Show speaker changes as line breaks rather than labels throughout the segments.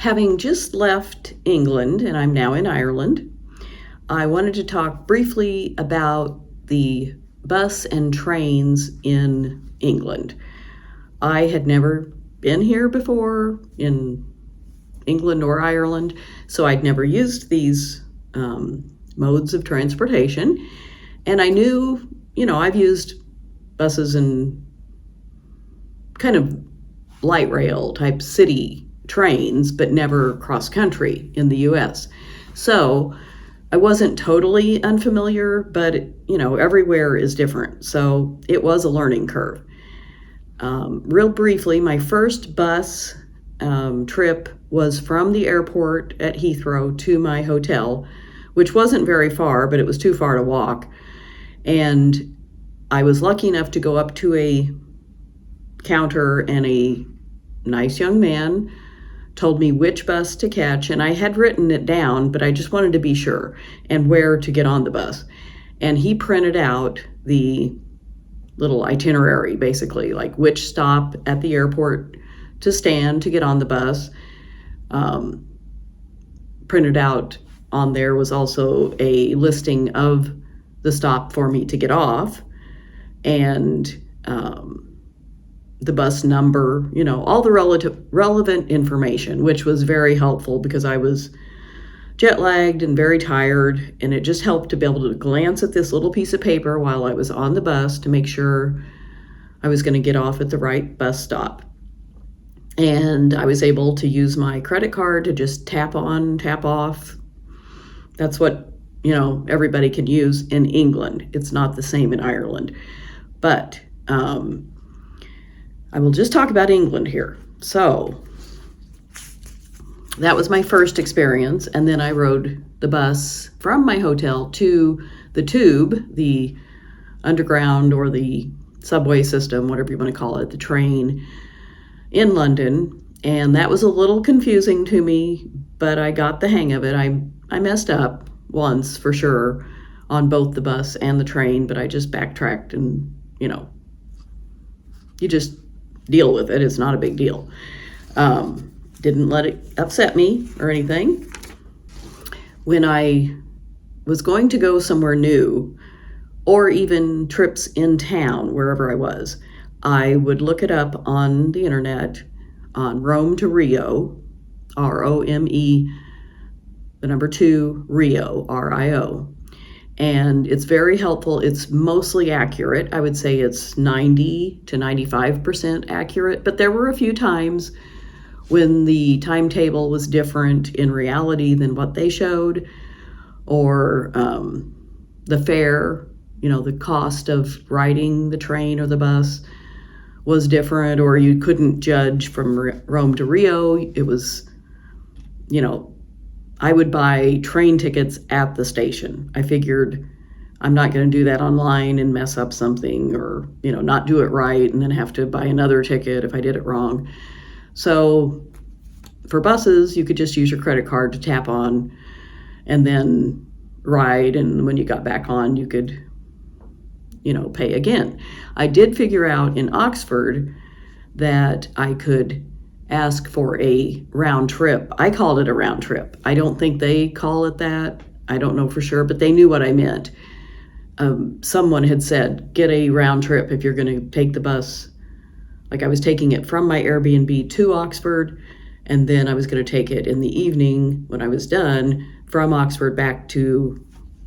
Having just left England, and I'm now in Ireland, I wanted to talk briefly about the bus and trains in England. I had never been here before in England or Ireland, so I'd never used these modes of transportation. And I knew, I've used buses and kind of light rail type city trains, but never cross country in the US. So I wasn't totally unfamiliar, but everywhere is different. So it was a learning curve. Real briefly, my first bus trip was from the airport at Heathrow to my hotel, which wasn't very far, but it was too far to walk. And I was lucky enough to go up to a counter, and a nice young man told me which bus to catch, and I had written it down, but I just wanted to be sure, and where to get on the bus. And he printed out the little itinerary, basically, like which stop at the airport to stand to get on the bus. Printed out on there was also a listing of the stop for me to get off, and the bus number, all the relevant information, which was very helpful because I was jet lagged and very tired, and it just helped to be able to glance at this little piece of paper while I was on the bus to make sure I was going to get off at the right bus stop. And I was able to use my credit card to just tap on, tap off. That's what, everybody can use in England. It's not the same in Ireland. But I will just talk about England here. So that was my first experience. And then I rode the bus from my hotel to the tube, the underground or the subway system, whatever you want to call it, the train in London. And that was a little confusing to me, but I got the hang of it. I messed up once for sure on both the bus and the train, but I just backtracked and, you just deal with it. It's not a big deal. Didn't let it upset me or anything. When I was going to go somewhere new, or even trips in town, wherever I was, I would look it up on the internet on Rome to Rio, R-O-M-E, the number 2, Rio, R-I-O. And it's very helpful. It's mostly accurate. I would say it's 90 to 95% accurate, but there were a few times when the timetable was different in reality than what they showed, or the fare, the cost of riding the train or the bus was different, or you couldn't judge from Rome to Rio. It was, I would buy train tickets at the station. I figured I'm not going to do that online and mess up something, or, not do it right and then have to buy another ticket if I did it wrong. So for buses, you could just use your credit card to tap on and then ride. And when you got back on, you could, pay again. I did figure out in Oxford that I could ask for a round trip. I called it a round trip. I don't think they call it that. I don't know for sure, but they knew what I meant. Someone had said, get a round trip if you're going to take the bus. Like, I was taking it from my Airbnb to Oxford, and then I was going to take it in the evening when I was done from Oxford back to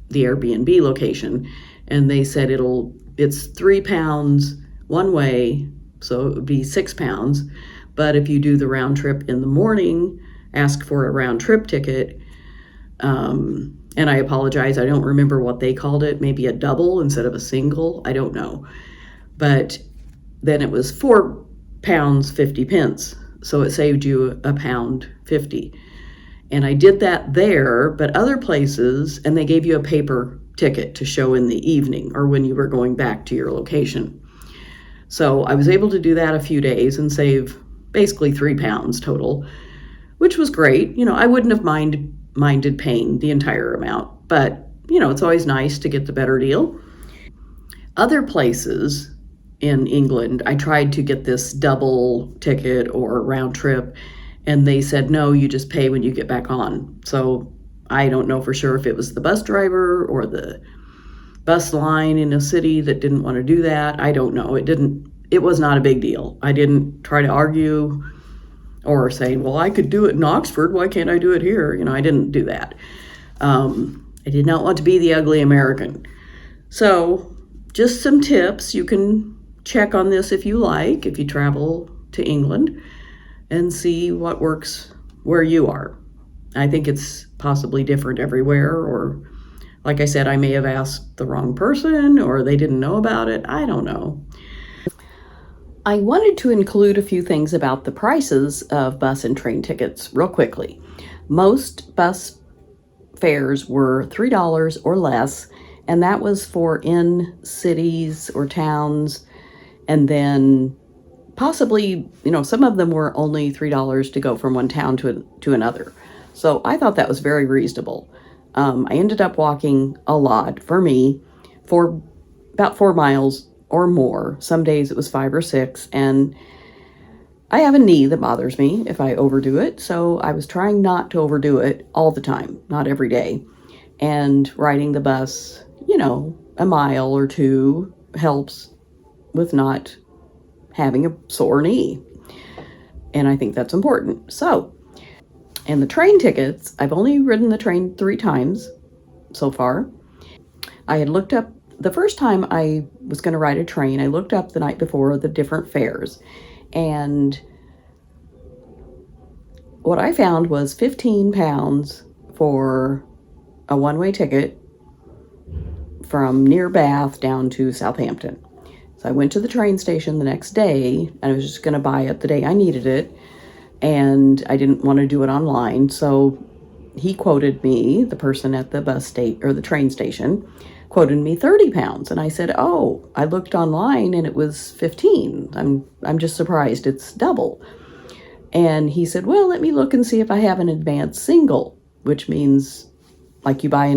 the Airbnb location. And they said it's £3 one way, so it would be £6. But if you do the round trip in the morning, ask for a round trip ticket. And I apologize, I don't remember what they called it, maybe a double instead of a single, I don't know. But then it was £4.50, so it saved you £1.50. And I did that there, but other places, and they gave you a paper ticket to show in the evening or when you were going back to your location. So I was able to do that a few days and save basically £3 total, which was great. I wouldn't have minded paying the entire amount, but it's always nice to get the better deal. Other places in England, I tried to get this double ticket or round trip, And they said, no, you just pay when you get back on. So I don't know for sure if it was the bus driver or the bus line in a city that didn't want to do that. I don't know. It was not a big deal. I didn't try to argue or say, well, I could do it in Oxford. Why can't I do it here? I didn't do that. I did not want to be the ugly American. So just some tips. You can check on this if you like, if you travel to England, and see what works where you are. I think it's possibly different everywhere, or like I said, I may have asked the wrong person or they didn't know about it. I don't know. I wanted to include a few things about the prices of bus and train tickets real quickly. Most bus fares were $3 or less, and that was for in cities or towns, and then possibly, some of them were only $3 to go from one town to another. So I thought that was very reasonable. I ended up walking a lot for me for about 4 miles or more. Some days it was 5 or 6, and I have a knee that bothers me if I overdo it, so I was trying not to overdo it all the time, not every day. And riding the bus, a mile or two helps with not having a sore knee. And I think that's important. And the train tickets, I've only ridden the train 3 times so far. I had looked up, the first time I was going to ride a train, I looked up the night before the different fares. And what I found was £15 for a one-way ticket from near Bath down to Southampton. So I went to the train station the next day, and I was just going to buy it the day I needed it, and I didn't want to do it online. So he quoted me, the person at the the train station, quoted me £30, and I said, "Oh, I looked online and it was 15. I'm just surprised it's double." And he said, "Well, let me look and see if I have an advance single," which means like you buy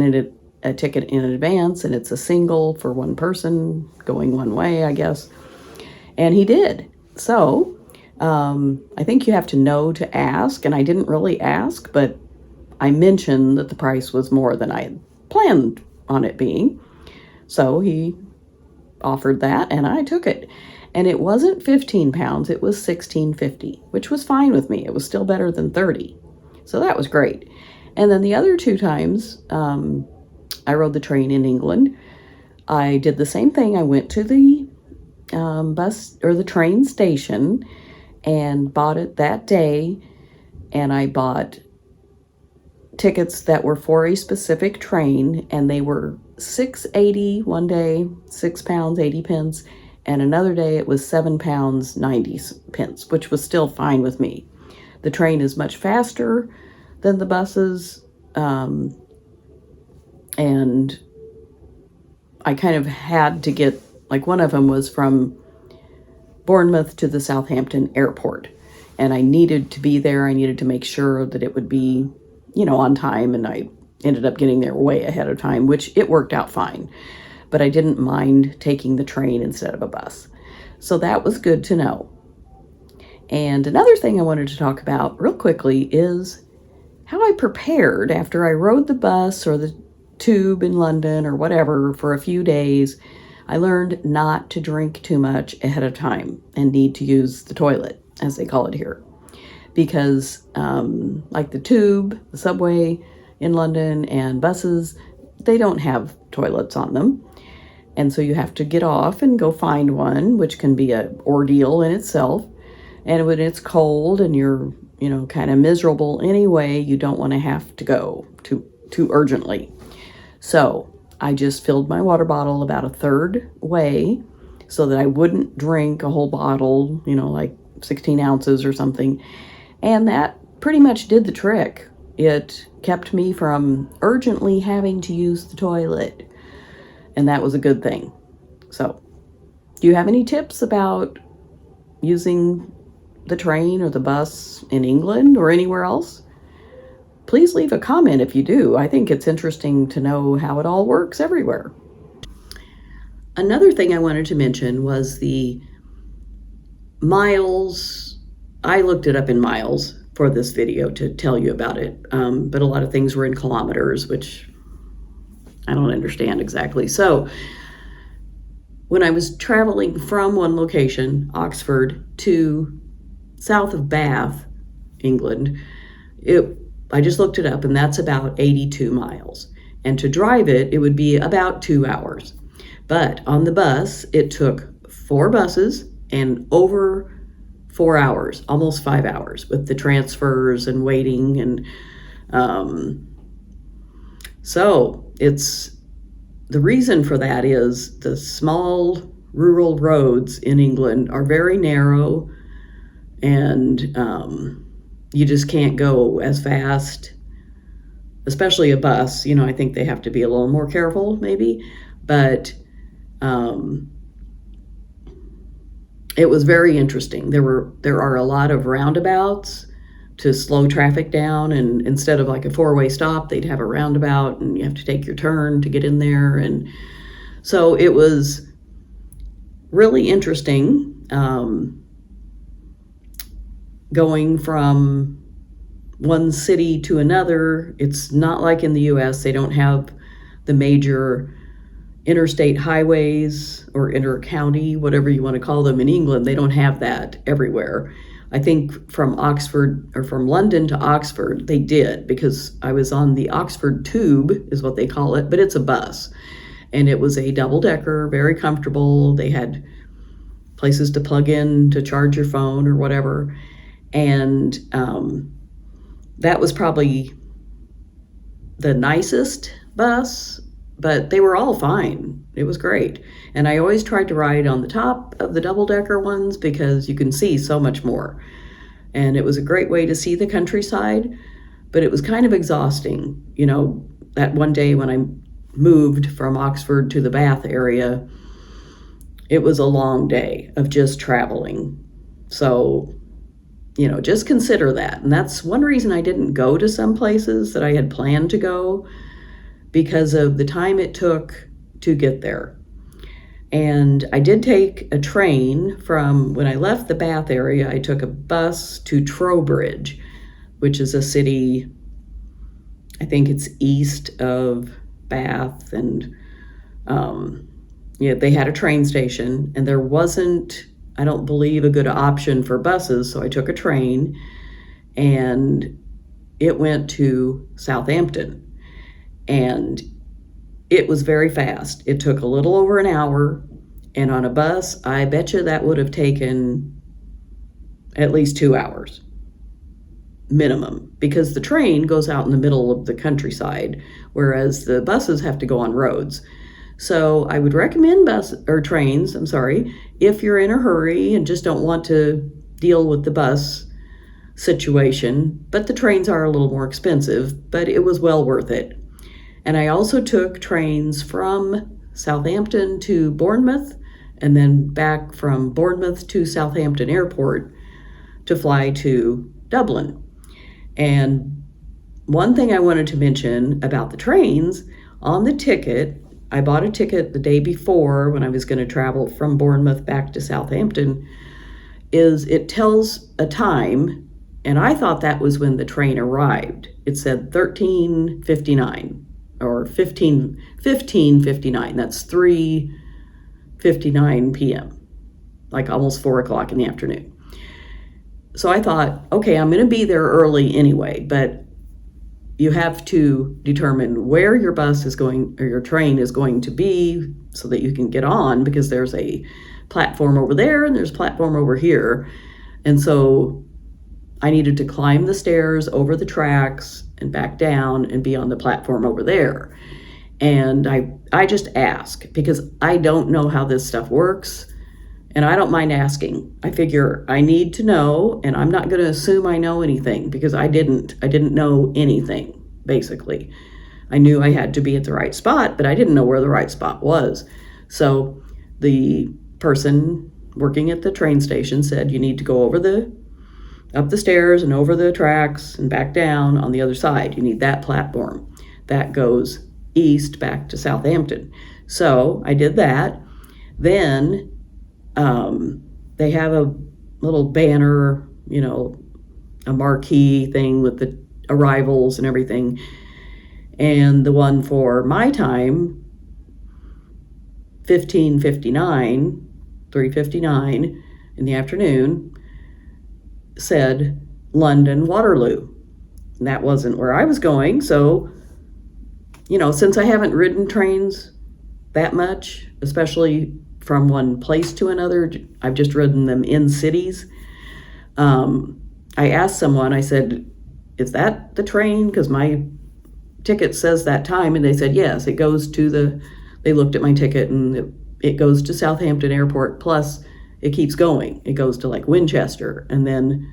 a ticket in advance, and it's a single for one person going one way, I guess. And he did. So I think you have to know to ask, and I didn't really ask, but I mentioned that the price was more than I had planned on it being. So he offered that, and I took it. And it wasn't £15, it was $16.50, which was fine with me. It was still better than 30. So that was great. And then the other 2 times I rode the train in England, I did the same thing. I went to the bus or the train station and bought it that day, and I bought tickets that were for a specific train, and they were £6.80 one day, £6.80, and another day it was £7.90, which was still fine with me. The train is much faster than the buses, and I kind of had to get, like, one of them was from Bournemouth to the Southampton airport, and I needed to be there. I needed to make sure that it would be, on time, and I ended up getting there way ahead of time, which it worked out fine. But I didn't mind taking the train instead of a bus. So that was good to know. And another thing I wanted to talk about real quickly is how I prepared after I rode the bus or the tube in London or whatever for a few days. I learned not to drink too much ahead of time and need to use the toilet, as they call it here. Because like the tube, the subway in London, and buses, they don't have toilets on them. And so you have to get off and go find one, which can be an ordeal in itself. And when it's cold and you're, kind of miserable anyway, you don't want to have to go too urgently. So I just filled my water bottle about a third way so that I wouldn't drink a whole bottle, like 16 ounces or something. And that pretty much did the trick. It kept me from urgently having to use the toilet. And that was a good thing. So, do you have any tips about using the train or the bus in England or anywhere else? Please leave a comment if you do. I think it's interesting to know how it all works everywhere. Another thing I wanted to mention was the miles. I looked it up in miles for this video to tell you about it. But a lot of things were in kilometers, which I don't understand exactly. So when I was traveling from one location, Oxford, to south of Bath, England, I just looked it up, and that's about 82 miles. And to drive it, it would be about 2 hours. But on the bus, it took 4 buses and over 4 hours, almost 5 hours, with the transfers and waiting. And so the reason for that is the small rural roads in England are very narrow, and you just can't go as fast, especially a bus. I think they have to be a little more careful maybe, but it was very interesting. There are a lot of roundabouts to slow traffic down, and instead of like a 4-way stop, they'd have a roundabout, and you have to take your turn to get in there. And so it was really interesting, going from one city to another. It's not like in the US. They don't have the major interstate highways or inter-county, whatever you want to call them. In England, they don't have that everywhere. I think from Oxford, or from London to Oxford, they did, because I was on the Oxford Tube, is what they call it, but it's a bus. And it was a double-decker, very comfortable. They had places to plug in to charge your phone or whatever. And that was probably the nicest bus, but they were all fine. It was great. And I always tried to ride on the top of the double-decker ones because you can see so much more. And it was a great way to see the countryside, but it was kind of exhausting. That one day when I moved from Oxford to the Bath area, it was a long day of just traveling. So, just consider that. And that's one reason I didn't go to some places that I had planned to go, because of the time it took to get there. And I did take a train from, when I left the Bath area, I took a bus to Trowbridge, which is a city, I think it's east of Bath. And they had a train station, and there wasn't, I don't believe, a good option for buses. So I took a train, and it went to Southampton. And it was very fast. It took a little over an hour. And on a bus, I bet you that would have taken at least 2 hours minimum, because the train goes out in the middle of the countryside, whereas the buses have to go on roads. So I would recommend trains, if you're in a hurry and just don't want to deal with the bus situation. But the trains are a little more expensive, but it was well worth it. And I also took trains from Southampton to Bournemouth, and then back from Bournemouth to Southampton Airport to fly to Dublin. And one thing I wanted to mention about the trains, on the ticket, I bought a ticket the day before when I was going to travel from Bournemouth back to Southampton, is it tells a time, and I thought that was when the train arrived. It said 13:59. Or 15:59. That's 3:59 p.m., like almost 4 o'clock in the afternoon. So I thought, okay, I'm going to be there early anyway, but you have to determine where your bus is going, or your train is going to be, so that you can get on, because there's a platform over there and there's a platform over here. And so I needed to climb the stairs over the tracks and back down and be on the platform over there. And I just ask, because I don't know how this stuff works, and I don't mind asking. I figure I need to know, and I'm not going to assume I know anything, because I didn't know anything, basically. I knew I had to be at the right spot, but I didn't know where the right spot was. So the person working at the train station said, you need to go up the stairs and over the tracks and back down on the other side. You need that platform that goes east back to Southampton. So I did that. Then they have a little banner, a marquee thing with the arrivals and everything. And the one for my time, 15:59, 3:59 in the afternoon, said London Waterloo. And that wasn't where I was going. So, since I haven't ridden trains that much, especially from one place to another, I've just ridden them in cities. I asked someone, I said, is that the train? Because my ticket says that time. And they said, yes, it goes to they looked at my ticket and it goes to Southampton Airport. Plus it keeps going. It goes to like Winchester and then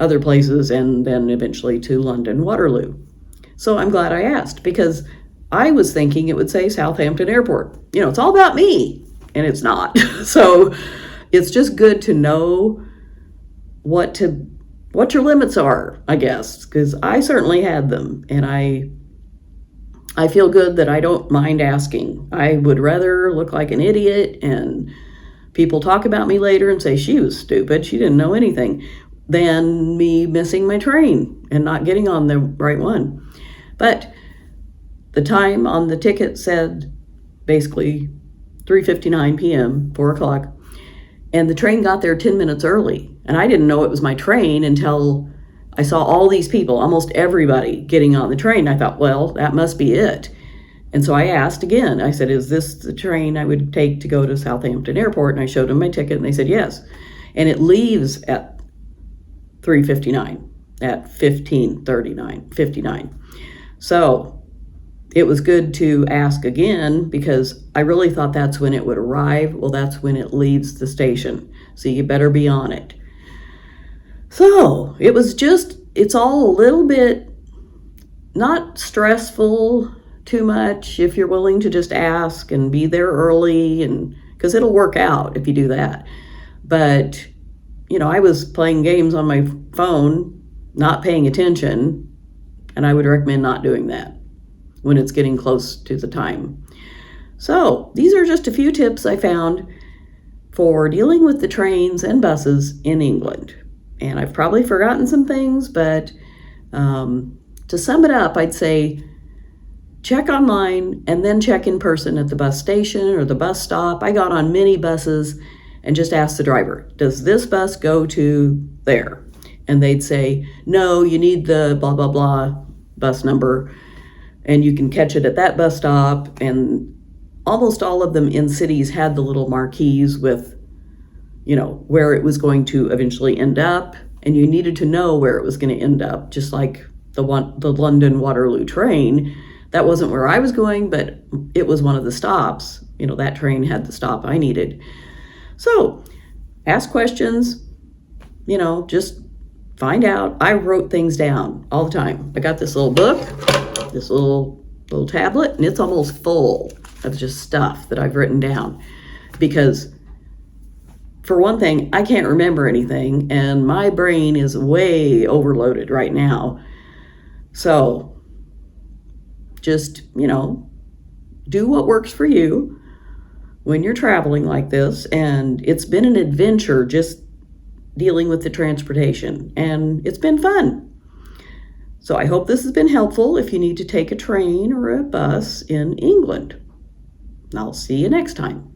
other places and then eventually to London Waterloo. So I'm glad I asked because I was thinking it would say Southampton Airport. It's all about me and it's not. So it's just good to know what your limits are, I guess, because I certainly had them and I feel good that I don't mind asking. I would rather look like an idiot and people talk about me later and say she was stupid, she didn't know anything, than me missing my train and not getting on the right one. But the time on the ticket said basically 3:59 p.m., 4 o'clock, and the train got there 10 minutes early. And I didn't know it was my train until I saw all these people, almost everybody, getting on the train. I thought, well, that must be it. And so I asked again. I said, is this the train I would take to go to Southampton Airport? And I showed them my ticket, and they said yes. And it leaves at 3:59, at 15:59. So it was good to ask again because I really thought that's when it would arrive. Well, that's when it leaves the station. So you better be on it. So it's all a little bit not stressful too much if you're willing to just ask and be there early, and because it'll work out if you do that. But, I was playing games on my phone, not paying attention, and I would recommend not doing that when it's getting close to the time. So these are just a few tips I found for dealing with the trains and buses in England. And I've probably forgotten some things, but to sum it up, I'd say check online and then check in person at the bus station or the bus stop. I got on many buses and just asked the driver, does this bus go to there? And they'd say, no, you need the blah, blah, blah bus number, and you can catch it at that bus stop. And almost all of them in cities had the little marquees with where it was going to eventually end up, and you needed to know where it was going to end up, just like the London Waterloo train. That wasn't where I was going, but it was one of the stops. That train had the stop I needed. So ask questions, just find out. I wrote things down all the time. I got this little book, this little tablet, and it's almost full of just stuff that I've written down because, for one thing, I can't remember anything, and my brain is way overloaded right now. So just, do what works for you when you're traveling like this. And it's been an adventure just dealing with the transportation, and it's been fun. So I hope this has been helpful if you need to take a train or a bus in England. I'll see you next time.